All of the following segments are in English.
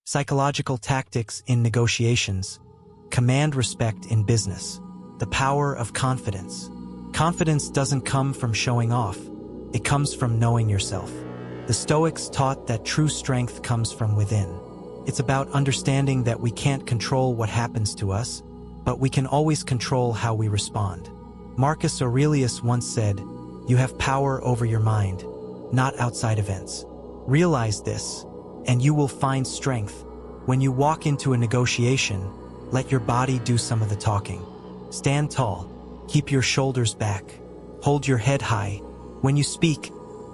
Psychological tactics in negotiations. Command respect in business. The power of confidence. Confidence doesn't come from showing off. It comes from knowing yourself. The Stoics taught that true strength comes from within. It's about understanding that we can't control what happens to us, but we can always control how we respond. Marcus Aurelius once said, "You have power over your mind, not outside events." Realize this, and you will find strength. When you walk into a negotiation, let your body do some of the talking. Stand tall, keep your shoulders back, hold your head high. When you speak,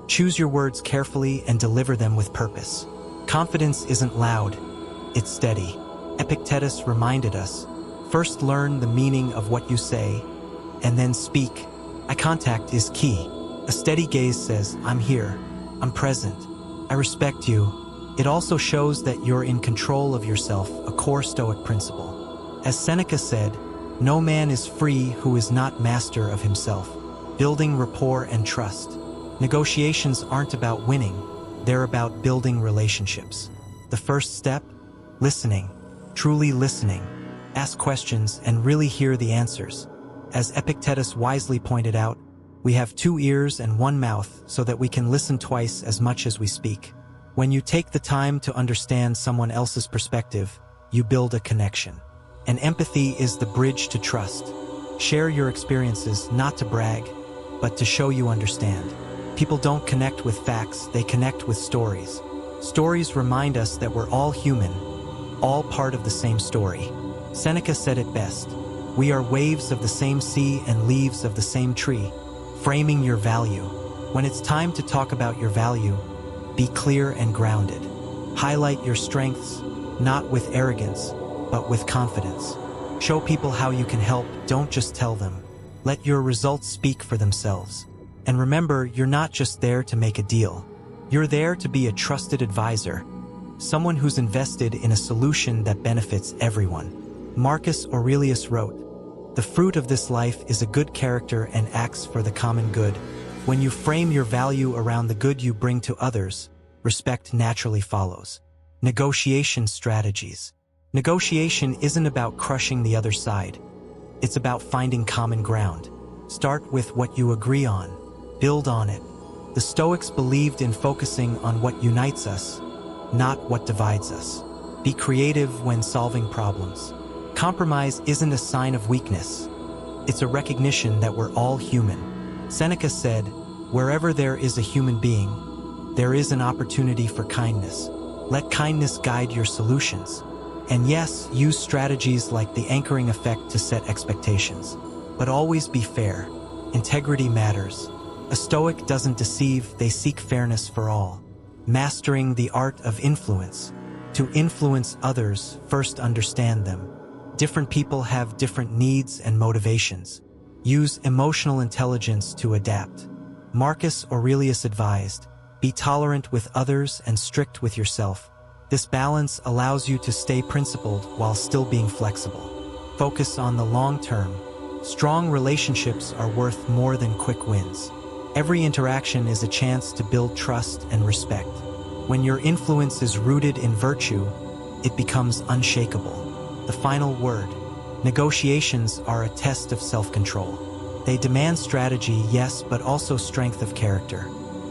choose your words carefully and deliver them with purpose. Confidence isn't loud, it's steady. Epictetus reminded us, first learn the meaning of what you say, and then speak. Eye contact is key. A steady gaze says, "I'm here, I'm present, I respect you." It also shows that you're in control of yourself, a core Stoic principle. As Seneca said, "No man is free who is not master of himself." Building rapport and trust. Negotiations aren't about winning, they're about building relationships. The first step? Listening. Truly listening. Ask questions and really hear the answers. As Epictetus wisely pointed out, we have 2 ears and 1 mouth so that we can listen twice as much as we speak. When you take the time to understand someone else's perspective, you build a connection. And empathy is the bridge to trust. Share your experiences not to brag, but to show you understand. People don't connect with facts, they connect with stories. Stories remind us that we're all human, all part of the same story. Seneca said it best, "We are waves of the same sea and leaves of the same tree." Framing your value. When it's time to talk about your value, be clear and grounded. Highlight your strengths, not with arrogance, but with confidence. Show people how you can help, don't just tell them. Let your results speak for themselves. And remember, you're not just there to make a deal. You're there to be a trusted advisor, someone who's invested in a solution that benefits everyone. Marcus Aurelius wrote, "The fruit of this life is a good character and acts for the common good." When you frame your value around the good you bring to others, respect naturally follows. Negotiation strategies. Negotiation isn't about crushing the other side. It's about finding common ground. Start with what you agree on. Build on it. The Stoics believed in focusing on what unites us, not what divides us. Be creative when solving problems. Compromise isn't a sign of weakness. It's a recognition that we're all human. Seneca said, "Wherever there is a human being, there is an opportunity for kindness." Let kindness guide your solutions. And yes, use strategies like the anchoring effect to set expectations. But always be fair. Integrity matters. A Stoic doesn't deceive, they seek fairness for all. Mastering the art of influence. To influence others, first understand them. Different people have different needs and motivations. Use emotional intelligence to adapt. Marcus Aurelius advised, "Be tolerant with others and strict with yourself." This balance allows you to stay principled while still being flexible. Focus on the long term. Strong relationships are worth more than quick wins. Every interaction is a chance to build trust and respect. When your influence is rooted in virtue, it becomes unshakable. The final word. Negotiations are a test of self-control. They demand strategy, yes, but also strength of character.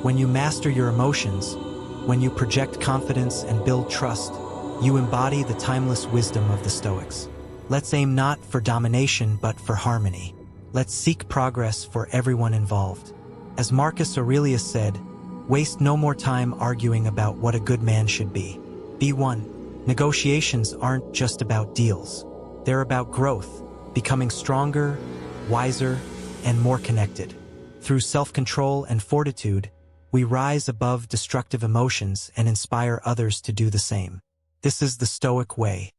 When you master your emotions, when you project confidence and build trust, you embody the timeless wisdom of the Stoics. Let's aim not for domination, but for harmony. Let's seek progress for everyone involved. As Marcus Aurelius said, "Waste no more time arguing about what a good man should be. Be one." Negotiations aren't just about deals. They're about growth, becoming stronger, wiser, and more connected. Through self-control and fortitude, we rise above destructive emotions and inspire others to do the same. This is the Stoic way.